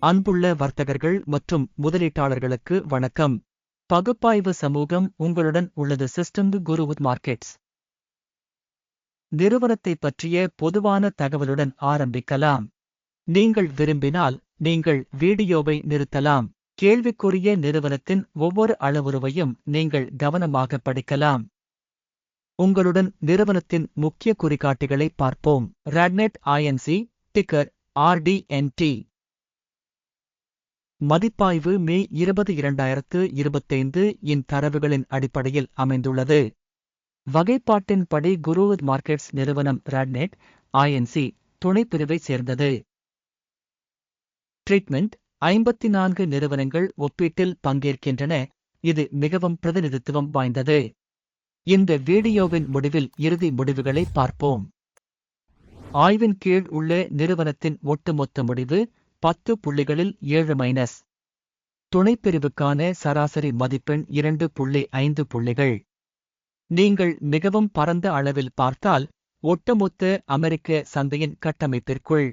அன்புள்ள வர்த்தகர்கள் மற்றும் முதலீட்டாளர்களுக்கு வணக்கம். பகுப்பாய்வு சமூகம் உங்களுடன் உள்ளது. சிஸ்டம் குரு வித் மார்க்கெட்ஸ் நிறுவனத்தை பற்றிய பொதுவான தகவலுடன் ஆரம்பிக்கலாம். நீங்கள் விரும்பினால் நீங்கள் வீடியோவை நிறுத்தலாம். கேள்விக்குரிய நிறுவனத்தின் ஒவ்வொரு அளவுருவையும் நீங்கள் கவனமாக படிக்கலாம். உங்களுடன் நிறுவனத்தின் முக்கிய குறிகாட்டிகளை பார்ப்போம். RadNet Inc. Ticker RDNT. மதிப்பாய்வு மே 20, 2025 இன் தரவுகளின் அடிப்படையில் அமைந்துள்ளது. வகைப்பாட்டின்படி குரு வித் மார்க்கெட்ஸ் நிறுவனம் RadNet Inc. துணைப்பிரிவை சேர்ந்தது. ட்ரீட்மெண்ட் 54 நிறுவனங்கள் ஒப்பீட்டில் பங்கேற்கின்றன. இது மிகவும் பிரதிநிதித்துவம் வாய்ந்தது. இந்த வீடியோவின் முடிவில் இறுதி முடிவுகளை பார்ப்போம். ஆய்வின் கீழ் உள்ள நிறுவனத்தின் ஒட்டுமொத்த முடிவு 10 புள்ளிகளில் 7-. துணைப்பிரிவுக்கான சராசரி மதிப்பெண் 2.5 புள்ளிகள். நீங்கள் மிகவும் பரந்த அளவில் பார்த்தால் ஒட்டுமொத்த அமெரிக்க சந்தையின் கட்டமைப்பிற்குள்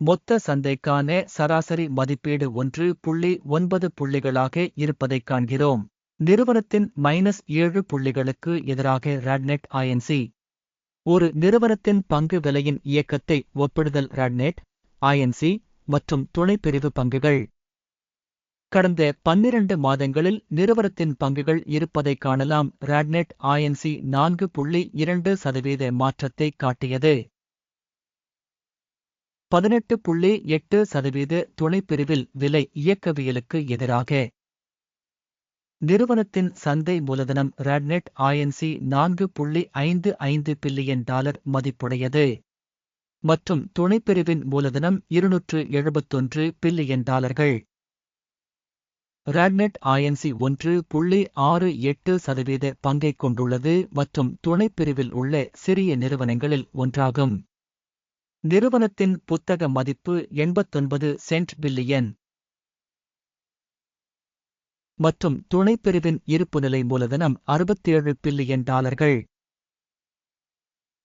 மொத்த சந்தைக்கான சராசரி மதிப்பீடு 1.9 புள்ளிகளாக இருப்பதைக் காண்கிறோம். நிறுவனத்தின் -7 புள்ளிகளுக்கு எதிராக RadNet Inc. ஒரு நிறுவனத்தின் பங்கு விலையின் இயக்கத்தை ஒப்பிடுதல். RadNet Inc. மற்றும் துணைப்பிரிவு பங்குகள். கடந்த 12 மாதங்களில் நிறுவனத்தின் பங்குகள் இருப்பதைக் காணலாம். RadNet Inc. 4.2% மாற்றத்தை காட்டியது. 18.8% துணைப்பிரிவில் விலை இயக்கவியலுக்கு எதிராக. நிறுவனத்தின் சந்தை மூலதனம் RadNet Inc. $4.55 பில்லியன் மதிப்புடையது மற்றும் துணைப்பிரிவின் மூலதனம் $271 பில்லியன். RadNet Inc. 1.68% பங்கைக் கொண்டுள்ளது மற்றும் துணைப்பிரிவில் உள்ள சிறிய நிறுவனங்களில் ஒன்றாகும். நிறுவனத்தின் புத்தக மதிப்பு 89 சென்ட் பில்லியன் மற்றும் துணைப்பிரிவின் இருப்புநிலை மூலதனம் $67 பில்லியன்.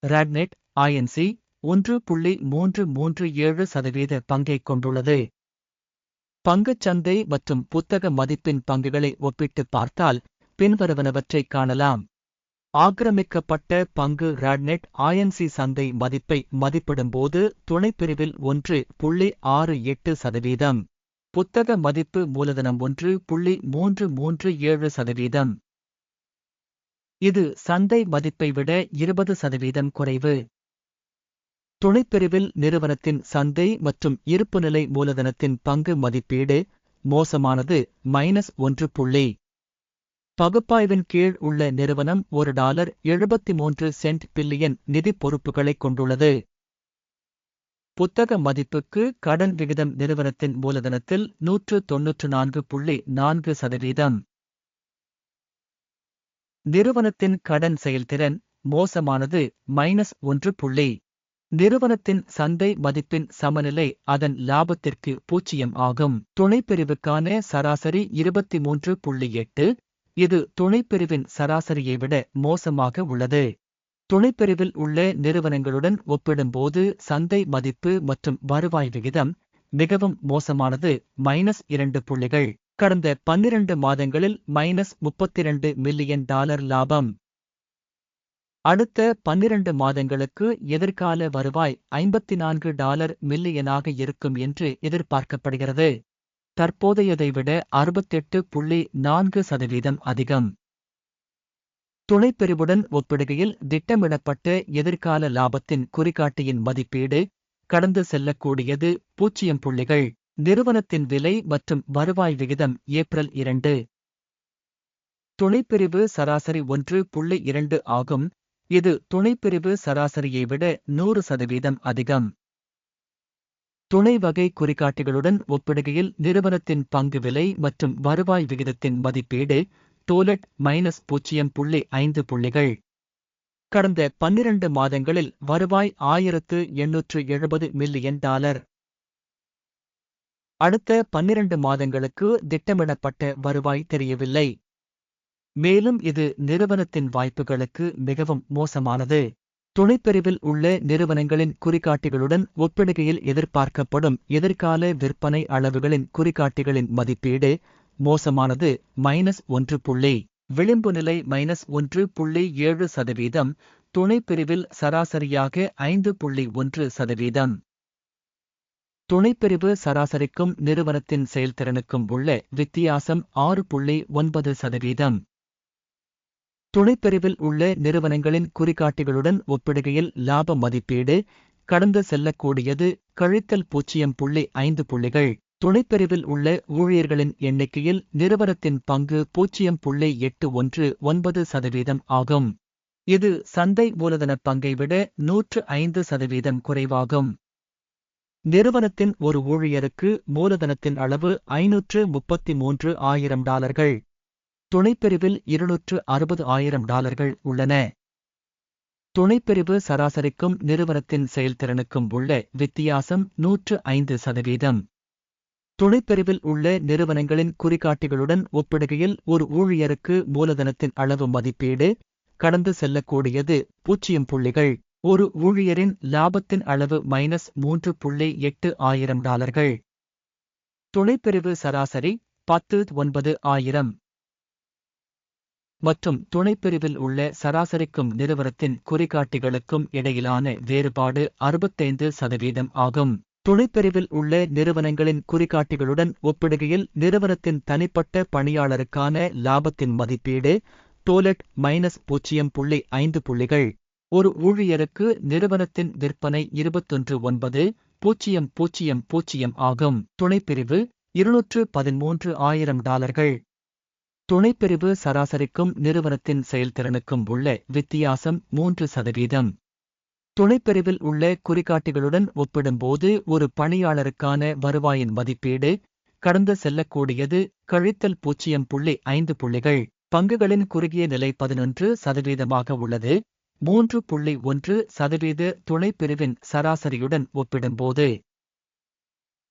RadNet Inc. 1.337% பங்கைக் கொண்டுள்ளது. பங்குச்சந்தை மற்றும் புத்தக மதிப்பின் பங்குகளை ஒப்பிட்டுப் பார்த்தால் பின்வருவனவற்றைக் காணலாம். ஆக்கிரமிக்கப்பட்ட பங்கு RadNet Inc. சந்தை மதிப்பை மதிப்பிடும்போது துணைப்பிரிவில் 1.68%. புத்தக மதிப்பு மூலதனம் 1.337%. இது சந்தை மதிப்பை விட 20% குறைவு. துணைப்பிரிவில் நிறுவனத்தின் சந்தை மற்றும் இருப்புநிலை மூலதனத்தின் பங்கு மதிப்பீடு மோசமானது -1. பகுப்பாய்வின் கீழ் உள்ள நிறுவனம் $1.73 பில்லியன் நிதி பொறுப்புகளைக் கொண்டுள்ளது. புத்தக மதிப்புக்கு கடன் விகிதம் நிறுவனத்தின் மூலதனத்தில் 194.4%. நிறுவனத்தின் கடன் செயல்திறன் மோசமானது -1. நிறுவனத்தின் சந்தை மதிப்பின் சமநிலை அதன் லாபத்திற்கு 0 ஆகும். துணைப்பிரிவுக்கான சராசரி 23.8. இது துணைப்பிரிவின் சராசரியை விட மோசமாக உள்ளது. துணைப்பிரிவில் உள்ள நிறுவனங்களுடன் ஒப்பிடும்போது சந்தை மதிப்பு மற்றும் வருவாய் விகிதம் மிகவும் மோசமானது -2 புள்ளிகள். கடந்த 12 மாதங்களில் -$32 மில்லியன் லாபம். அடுத்த 12 மாதங்களுக்கு எதிர்கால வருவாய் $54 மில்லியனாக இருக்கும் என்று எதிர்பார்க்கப்படுகிறது. தற்போதையதை விட 68.4% அதிகம். துணைப்பிரிவுடன் ஒப்பிடுகையில் திட்டமிடப்பட்ட எதிர்கால லாபத்தின் குறிகாட்டியின் மதிப்பீடு கடந்து செல்லக்கூடியது 0 புள்ளிகள். நிறுவனத்தின் விலை மற்றும் வருவாய் விகிதம் ஏப்ரல் 2. துணைப்பிரிவு சராசரி 1.2 ஆகும். இது துணைப்பிரிவு சராசரியை விட 100% அதிகம். துணை வகை குறிகாட்டிகளுடன் ஒப்பிடுகையில் நிறுவனத்தின் பங்கு விலை மற்றும் வருவாய் விகிதத்தின் மதிப்பீடு டோலட் -0.5 புள்ளிகள். கடந்த 12 மாதங்களில் வருவாய் $1870 மில்லியன். அடுத்த 12 மாதங்களுக்கு திட்டமிடப்பட்ட வருவாய் தெரியவில்லை. மேலும் இது நிறுவனத்தின் வாய்ப்புகளுக்கு மிகவும் மோசமானது. துணைப்பிரிவில் உள்ள நிறுவனங்களின் குறிகாட்டிகளுடன் ஒப்பிடுகையில் எதிர்பார்க்கப்படும் எதிர்கால விற்பனை அளவுகளின் குறிகாட்டிகளின் மதிப்பீடு மோசமானது -1. விளிம்பு நிலை -1.7%, துணைப்பிரிவில் சராசரியாக 5.1%. துணைப்பிரிவு சராசரிக்கும் நிறுவனத்தின் செயல்திறனுக்கும் உள்ள வித்தியாசம் 6.9%. துணைப்பிரிவில் உள்ள நிறுவனங்களின் குறிகாட்டிகளுடன் ஒப்பிடுகையில் லாப மதிப்பீடு கடந்து செல்லக்கூடியது -0.5 புள்ளிகள். துணைப்பிரிவில் உள்ள ஊழியர்களின் எண்ணிக்கையில் நிறுவனத்தின் பங்கு 0.819% ஆகும். இது சந்தை மூலதன பங்கை விட 105% குறைவாகும். நிறுவனத்தின் ஒரு ஊழியருக்கு மூலதனத்தின் அளவு $533,000. துணைப்பிரிவில் $260,000 உள்ளன. துணைப்பிரிவு சராசரிக்கும் நிறுவனத்தின் செயல்திறனுக்கும் உள்ள வித்தியாசம் 105%. துணைப்பிரிவில் உள்ள நிறுவனங்களின் குறிகாட்டிகளுடன் ஒப்பிடுகையில் ஒரு ஊழியருக்கு மூலதனத்தின் அளவு மதிப்பீடு கடந்து செல்லக்கூடியது 0 புள்ளிகள். ஒரு ஊழியரின் லாபத்தின் அளவு -3.8 துணைப்பிரிவு சராசரி 19,000. மற்றும் துணைப்பிரிவில் உள்ள சராசரிக்கும் நிறுவனத்தின் குறிகாட்டிகளுக்கும் இடையிலான வேறுபாடு 65% ஆகும். துணைப்பிரிவில் உள்ள நிறுவனங்களின் குறிகாட்டிகளுடன் ஒப்பிடுகையில் நிறுவனத்தின் தனிப்பட்ட பணியாளருக்கான லாபத்தின் மதிப்பீடு டோலட் -0.5 புள்ளிகள். ஒரு ஊழியருக்கு நிறுவனத்தின் விற்பனை 21,900 ஆகும். துணைப்பிரிவு $213,000. துணைப்பிரிவு சராசரிக்கும் நிறுவனத்தின் செயல்திறனுக்கும் உள்ள வித்தியாசம் 3%. துணைப்பிரிவில் உள்ள குறிகாட்டிகளுடன் ஒப்பிடும்போது ஒரு பணியாளருக்கான வருவாயின் மதிப்பீடு கடந்து செல்லக்கூடியது -0.5 புள்ளிகள். பங்குகளின் குறுகிய நிலை 11% உள்ளது. 3.1% துணைப்பிரிவின் சராசரியுடன் ஒப்பிடும்போது.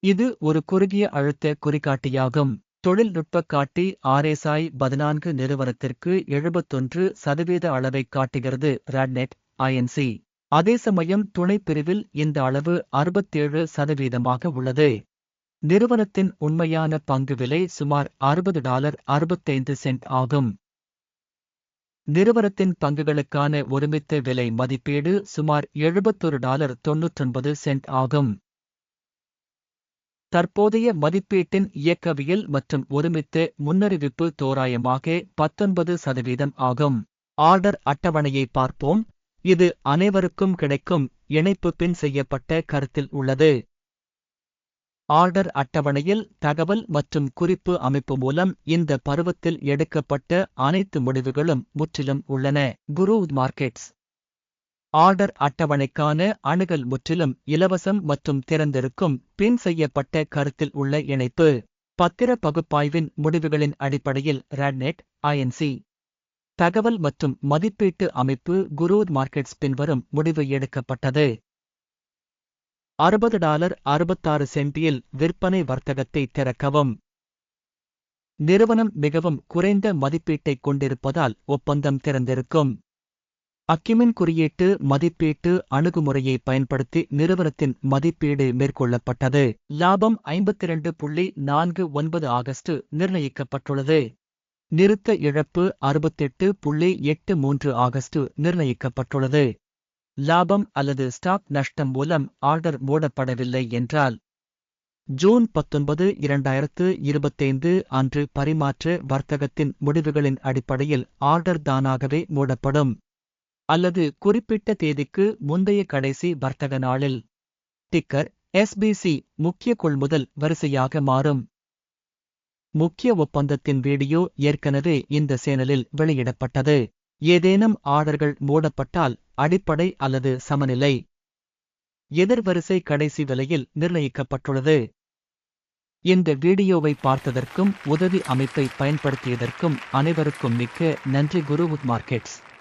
இது ஒரு குறுகிய அழுத்த குறிகாட்டியாகும். தொழில்நுட்ப காட்டி RSI 14 நிறுவனத்திற்கு 71% அளவைக் காட்டுகிறது. RadNet Inc. அதேசமயம் துணைப்பிரிவில் இந்த அளவு 67% உள்ளது. நிறுவனத்தின் உண்மையான பங்கு விலை சுமார் $60.65 ஆகும். நிறுவனத்தின் பங்குகளுக்கான ஒருமித்த விலை மதிப்பீடு சுமார் $71.99 ஆகும். தற்போதைய மதிப்பீட்டின் இயக்கவியல் மற்றும் ஒருமித்த முன்னறிவிப்பு தோராயமாக 19% ஆகும். ஆர்டர் அட்டவணையை பார்ப்போம். இது அனைவருக்கும் கிடைக்கும் இணைப்பு பின் செய்யப்பட்ட கருத்தில் உள்ளது. ஆர்டர் அட்டவணையில் தகவல் மற்றும் குறிப்பு அமைப்பு மூலம் இந்த பருவத்தில் எடுக்கப்பட்ட அனைத்து முடிவுகளும் முற்றிலும் உள்ளன. குரூவ் மார்க்கெட்ஸ் ஆர்டர் அட்டவணைக்கான அணுகல் முற்றிலும் இலவசம் மற்றும் திறந்திருக்கும் பின் செய்யப்பட்ட கருத்தில் உள்ள இணைப்பு. பத்திர பகுப்பாய்வின் முடிவுகளின் அடிப்படையில் RadNet Inc. தகவல் மற்றும் மதிப்பீட்டு அமைப்பு குரூவ் மார்க்கெட்ஸ் பின்வரும் முடிவு எடுக்கப்பட்டது. $60.66 விற்பனை வர்த்தகத்தை திறக்கவும். நிறுவனம் மிகவும் குறைந்த மதிப்பீட்டைக் கொண்டிருப்பதால் ஒப்பந்தம் திறந்திருக்கும். அக்கிமின் குறியீட்டு மதிப்பீட்டு அணுகுமுறையை பயன்படுத்தி நிறுவனத்தின் மதிப்பீடு மேற்கொள்ளப்பட்டது. லாபம் 52.49 ஆகஸ்ட் நிர்ணயிக்கப்பட்டுள்ளது. நிறுத்த இழப்பு 68.83 ஆகஸ்ட் நிர்ணயிக்கப்பட்டுள்ளது. லாபம் அல்லது ஸ்டாக் நஷ்டம் மூலம் ஆர்டர் மூடப்படவில்லை என்றால் ஜூன் 19, 2025 அன்று பரிமாற்ற வர்த்தகத்தின் முடிவுகளின் அடிப்படையில் ஆர்டர் தானாகவே மூடப்படும். அல்லது குறிப்பிட்ட தேதிக்கு முந்தைய கடைசி வர்த்தக நாளில். டிக்கர் SBC முக்கிய கொள்முதல் வரிசையாக மாறும். முக்கிய ஒப்பந்தத்தின் வீடியோ ஏற்கனவே இந்த சேனலில் வெளியிடப்பட்டது. ஏதேனும் ஆர்டர்கள் மூடப்பட்டால் அடிப்படை அல்லது சமநிலை எதிர்வரிசை கடைசி விலையில் நிர்ணயிக்கப்பட்டுள்ளது. இந்த வீடியோவை பார்த்ததற்கும் உதவி அமைப்பை பயன்படுத்தியதற்கும் அனைவருக்கும் மிக்க நன்றி. Groove markets